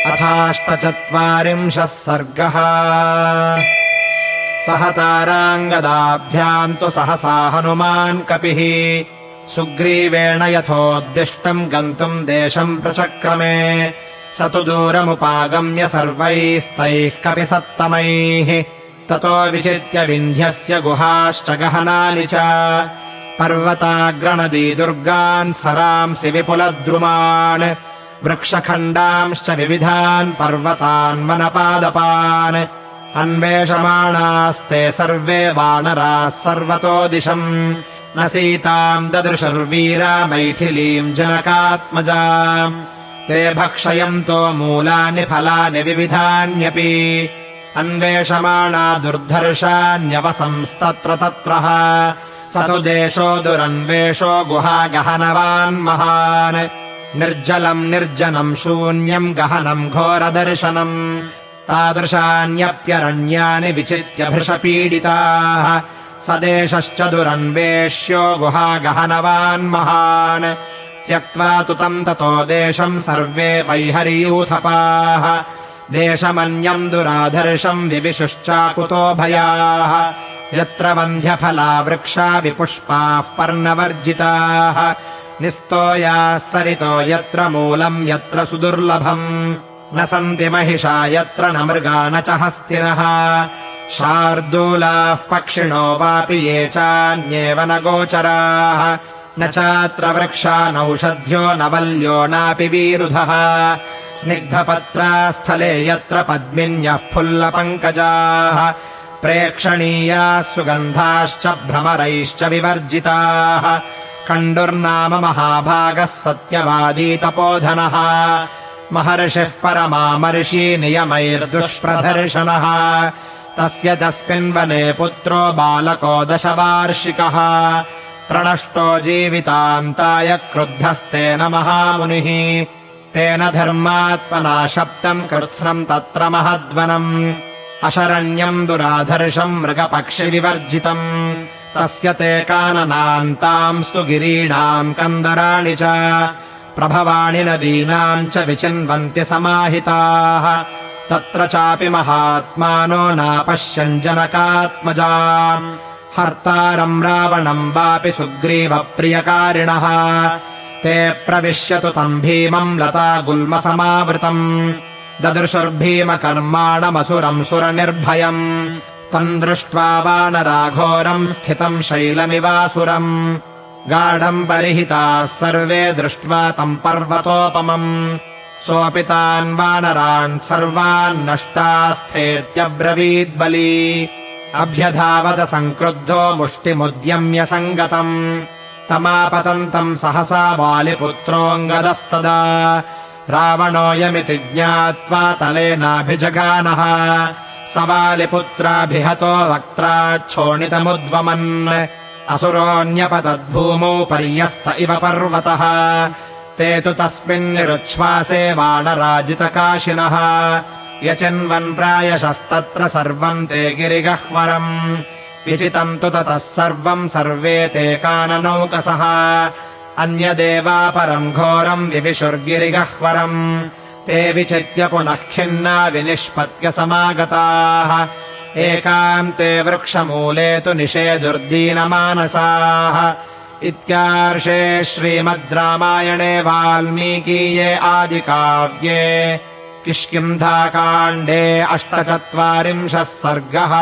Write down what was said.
अथाष्टचत्वारिंशः सर्गः। सह ताराङ्गदाभ्याम् तु सहसा हनुमान् कपिः सुग्रीवेण यथोद्दिष्टम् गन्तुम् देशम् प्रचक्रमे। स तु दूरमुपागम्य सर्वैस्तैः कपिसत्तमैः ततो विचित्य विन्ध्यस्य गुहाश्च गहनानि च पर्वताग्रनदी दुर्गान् सरांसि विपुलद्रुमान् वृक्षखण्डांश्च विविधान् पर्वतान् वनपादपान् अन्वेषमाणास्ते सर्वे वानराः सर्वतो दिशम् न सीताम् ददृशुर्वीरा मैथिलीम् जनकात्मजाम् ते भक्षयन्तो मूलानि फलानि विविधान्यपि अन्वेषमाणा दुर्धर्षान्यवसंस्तत्र तत्रः स तु देशो दुरन्वेषो गुहागहनवान् महान् निर्जलम् निर्जनम् शून्यम् गहनम् घोरदर्शनम् तादृशान्यप्यरण्यानि विचित्य भृशपीडिताः स देशश्च दुरन्वेष्यो गुहागहनवान् महान् त्यक्त्वा तु तम् ततो देशम् सर्वे वैहर्यूथपाः देशमन्यम् दुराधर्षम् विविशुश्चाकुतो भयाः यत्र वन्ध्यफला वृक्षा विपुष्पाः पर्णवर्जिताः निस्तोयाः सरितो यत्र मूलम् यत्र सुदुर्लभम् न सन्ति महिषा यत्र न मृगा न च हस्तिनः शार्दूलाः पक्षिणो वापि ये चान्येव न गोचराः न चात्र वृक्षा नौषध्यो न वल्यो नापि वीरुधः स्निग्धपत्रास्थले यत्र पद्मिन्यः फुल्लपङ्कजाः प्रेक्षणीयाः सुगन्धाश्च भ्रमरैश्च विवर्जिताः कण्डुर्नाम महाभागः सत्यवादी तपोधनः महर्षिः परमामर्षि नियमैर्दुष्प्रदर्शनः तस्य तस्मिन् वने पुत्रो बालको 10 वार्षिकः प्रणष्टो जीवितान्ताय क्रुद्धस्तेन महामुनिः तेन धर्मात्मना शब्दम् कृत्स्नम् तत्र महद्वनम् अशरण्यम् दुराधर्षम् मृगपक्षिविवर्जितम् तस्य ते काननान्तांस्तु गिरीणाम् कन्दराणि च प्रभवाणि नदीनाम् च विचिन्वन्ति समाहिताः तत्र चापि महात्मानो नापश्यन् जनकात्मजाम् हर्तारम् रावणम् वापि सुग्रीवप्रियकारिणः ते प्रविश्यतु तम् भीमम् लता गुल्मसमावृतम् ददृशुर्भीमकर्माणमसुरम् सुरनिर्भयम् तम् दृष्ट्वा वानराघोरम् स्थितम् शैलमिवासुरम् गाढम् परिहिताः सर्वे दृष्ट्वा तम् पर्वतोपमम् सोऽपि तान् वानरान् सर्वान् नष्टास्थेत्यब्रवीद्बली अभ्यधावद सङ्क्रुद्धो मुष्टिमुद्यम्य सङ्गतम् तमापतन्तम् सहसा वालिपुत्रोऽङ्गदस्तदा रावणोऽयमिति ज्ञात्वा तलेनाभिजगानः स वालिपुत्राभिहतो वक्त्राच्छोणितमुद्वमन् असुरोऽन्यपतद्भूमौ पर्यस्त इव पर्वतः ते तु तस्मिन्निरुच्छ्वासे वानराजितकाशिनः यचिन्वन् प्रायशस्तत्र सर्वम् ते गिरिगह्वरम् विचितम् तु ततः सर्वम् सर्वे ते काननौकसः अन्यदेवापरम् घोरम् विविशुर्गिरिगह्वरम् ते विचित्य पुनः खिन्ना विनिष्पत्य समागताः एकान्ते वृक्षमूले तु निषेधुर्दीनमानसाः इत्यार्षे श्रीमद् रामायणे वाल्मीकीये आदिकाव्ये किष्किन्धाकाण्डे 48 सर्गः।